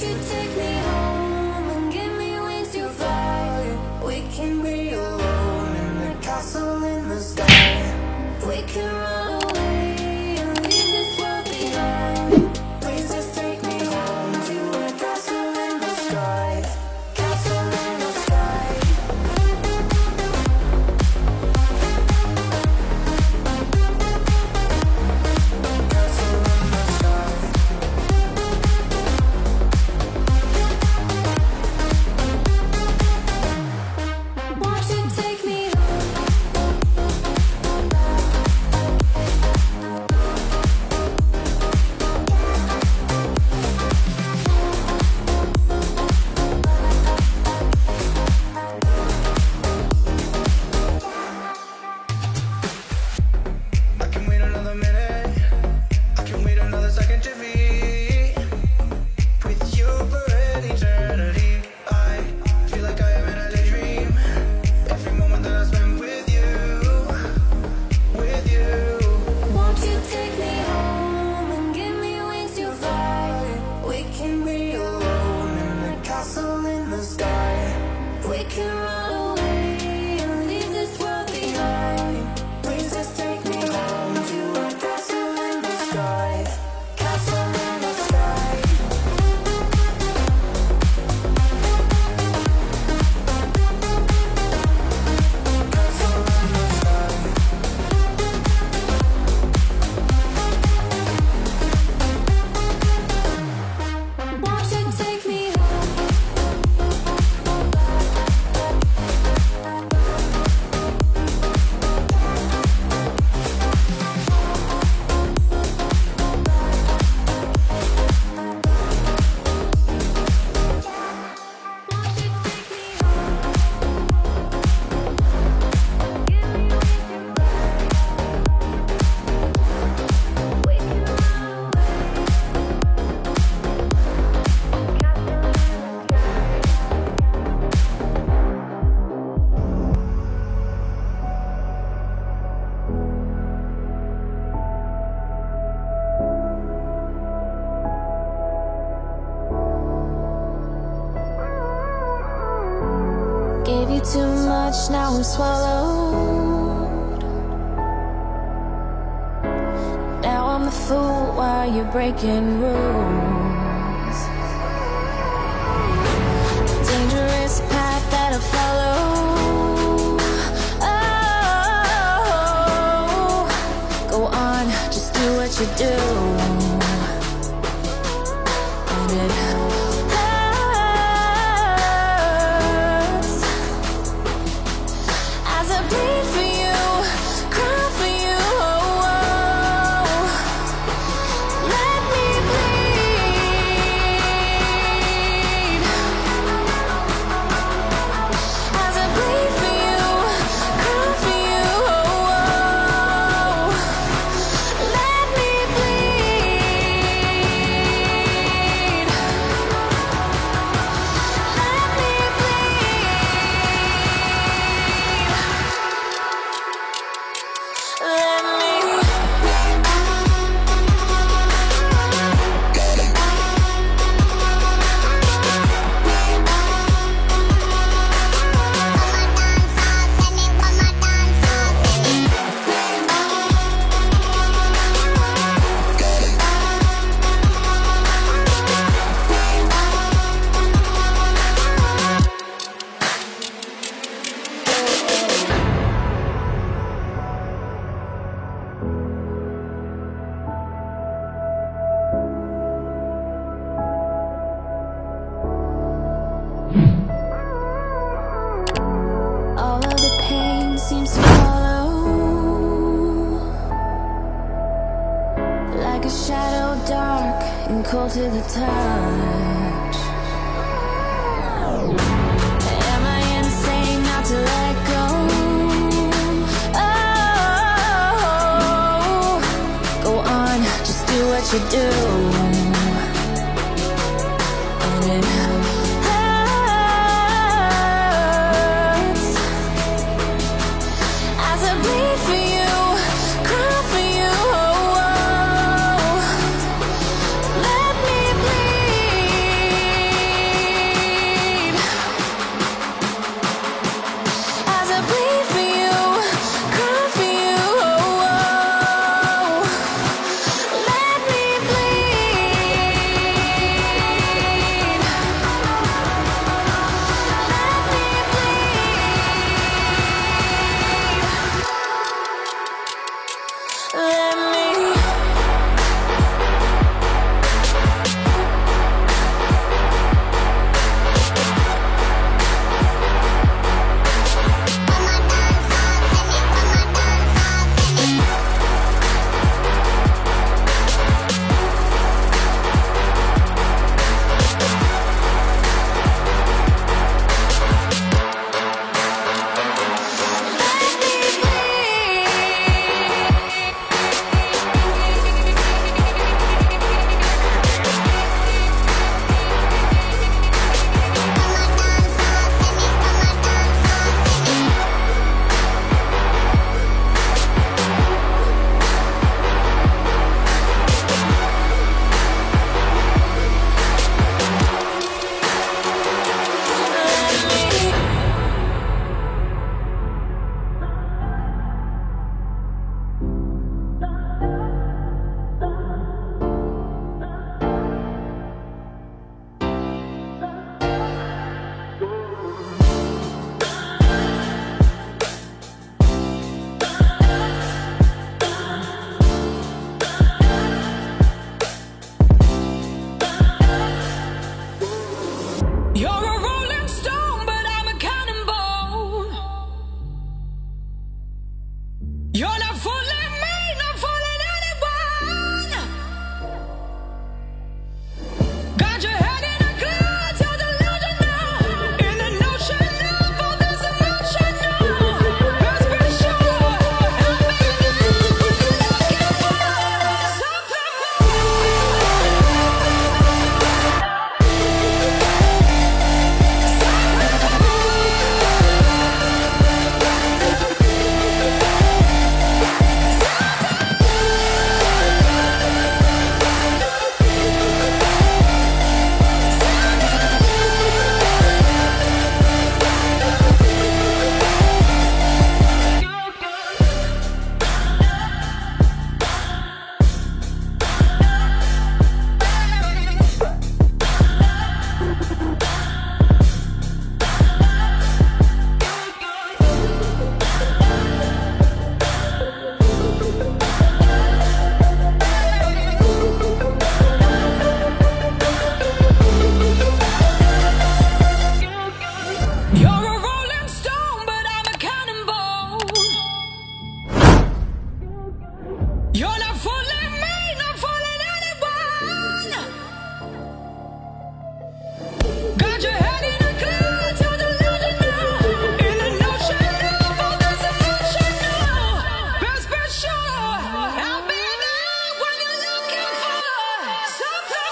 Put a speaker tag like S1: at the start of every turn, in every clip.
S1: you take me home and give me wings to fly? We can be alone in the castle in the sky. We can run away and leave this world behind. Please just take me home to a castle in the sky. Castle in the sky. Won't you take me home?
S2: I can wait another minute. I can wait another second to be with you for an eternity. I feel like I am in a daydream. Every moment that I spend with you, with you.
S1: Won't you take me home and give me wings to fly? We can be alone in the castle in the sky. We can run away and leave this world behind. Please just take me home to a castle in the sky. Castle in the sky. Castle in the sky. Won't you take me home? Gave you too much, now I'm swallowed. Now I'm the fool while you're breaking rules. Dangerous path that I follow. Oh, go on, just do what you do. And it as I bleed for you, cry for you, oh, oh. Let me bleed. As I bleed for you, cry for you, oh, oh. Let me bleed. Let me all of the pain seems to follow like a shadow, dark and cold to the touch. Am I insane not to let go? Oh, go on, just do what you do. And it hurts as I bleed for you, cry for you, oh, oh. Let me bleed. You're a rolling stone, but I'm a cannonball. You're not fooling me, not fooling anyone. Got your head in a cloud, you're delusional. In an ocean of all this emotional. Best be sure, help me know what you're looking for. Something You're a rolling stone, but I'm a cannonball. You're not fooling me, not fooling anyone. Got your head in a cloud, you're delusional. In an ocean of all this emotional. Best be sure, help me know what you're looking for. Something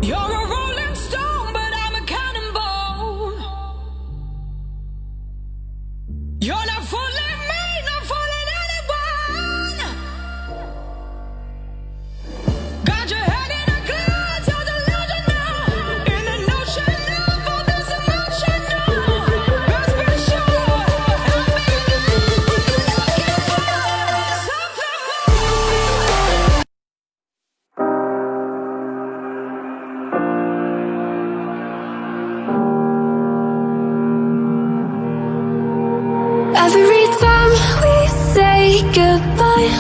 S1: You're a rolling stone, but I'm a cannonball. You're not fooling me, not fooling anyone. Got your head in a cloud, you're delusional. In an ocean of all this emotional. Best be sure, help me know what you're looking for. Something
S3: Every time we say goodbye,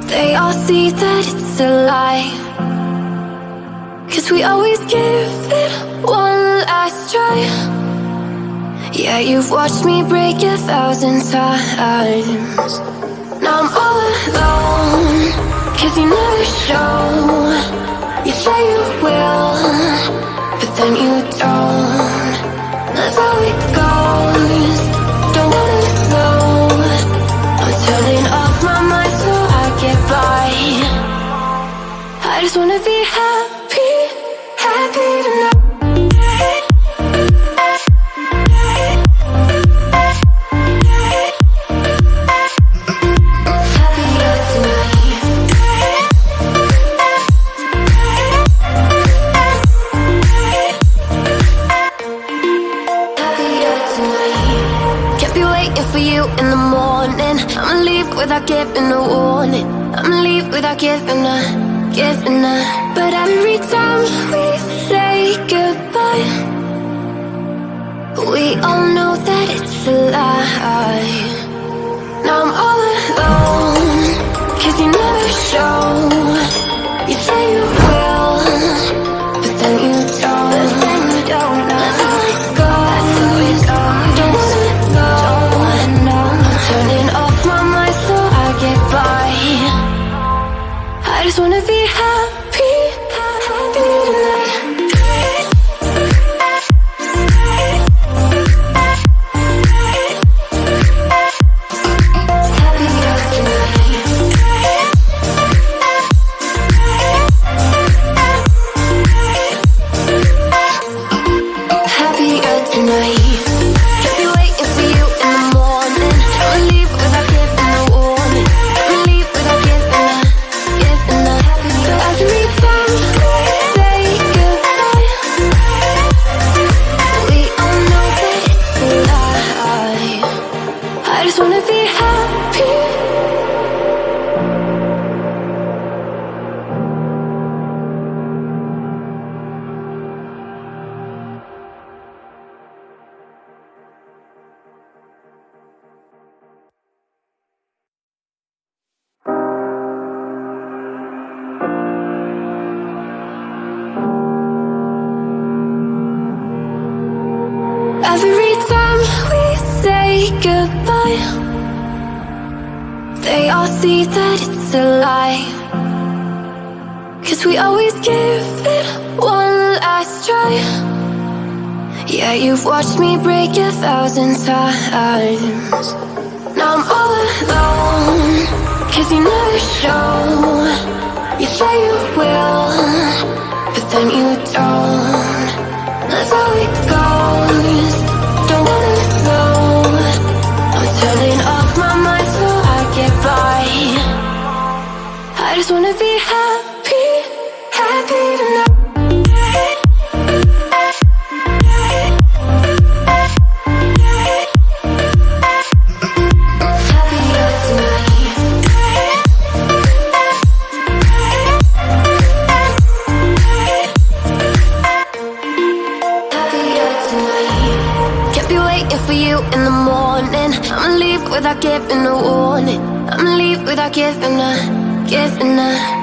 S3: they all see that it's a lie. 'Cause we always give it one last try. Yeah, you've watched me break 1,000 times. Now I'm all alone, 'cause you never show. You say you will, but then you don't. That's how it goes. Don't wanna know. I'm turning off my mind so I get by. I just wanna be happy, happy tonight. For you in the morning, I'ma leave without giving a warning. I'ma leave without giving a. But every time we say goodbye, we all know that it's a lie. Now I'm all alone, 'cause you never show. You say you will, but then you don't. Let's let it go. Don't wanna know. I'm turning off my mind so I get by. I just wanna be happy, happy tonight. Every time we say goodbye, they all see that it's a lie. 'Cause we always give it one last try. Yeah, you've watched me break 1,000 times. Now I'm all alone, 'cause you never show. You say you will, but then you don't. That's how it goes. Don't wanna know. I'm turning off my mind so I get by. I just wanna be happy, happy tonight. For you in the morning, I'ma leave without giving a warning. I'ma leave without giving a.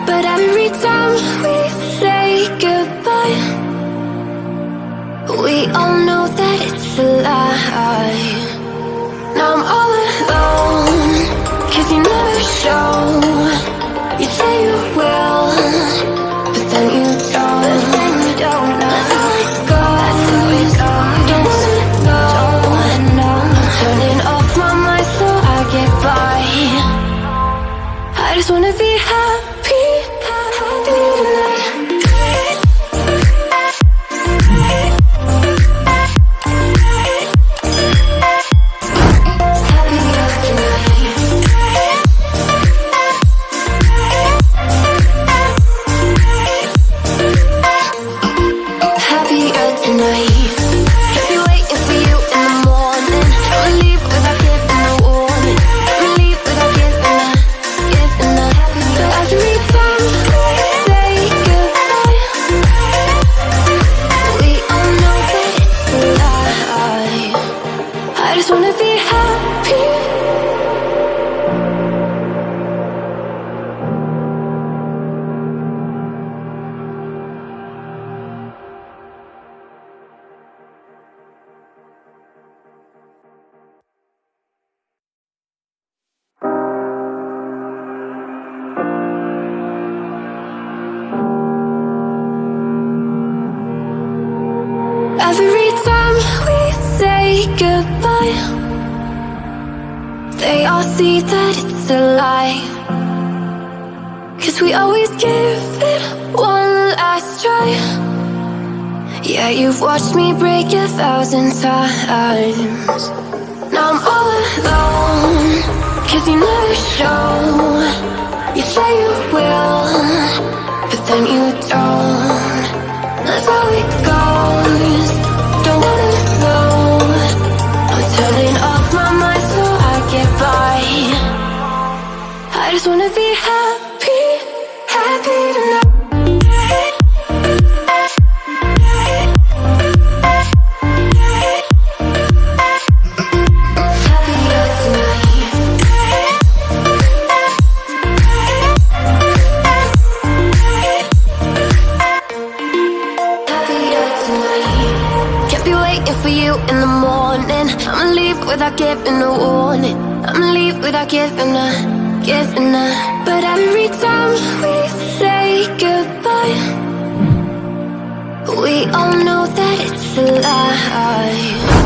S3: But every time we say goodbye, we all know that it's a lie. Now I'm all alone, 'cause you never show. You say you will, but then you don't. Let's let it go. Don't wanna know. Turning off my mind so I get by. I just wanna be happy, happy tonight. Happier tonight. I just wanna be happy. Every time we say goodbye, they all see that it's a lie. 'Cause we always give it one last try. Yeah, you've watched me break 1,000 times. Now I'm all alone, 'cause you never show. You say you will, but then you don't. That's how it goes. Don't wanna know. I'm turning off my mind so I get by. I just wanna be happy, happy tonight. Happier tonight. I'ma leave without giving a warning. I'ma leave without giving a. But every time we say goodbye, we all know that it's a lie.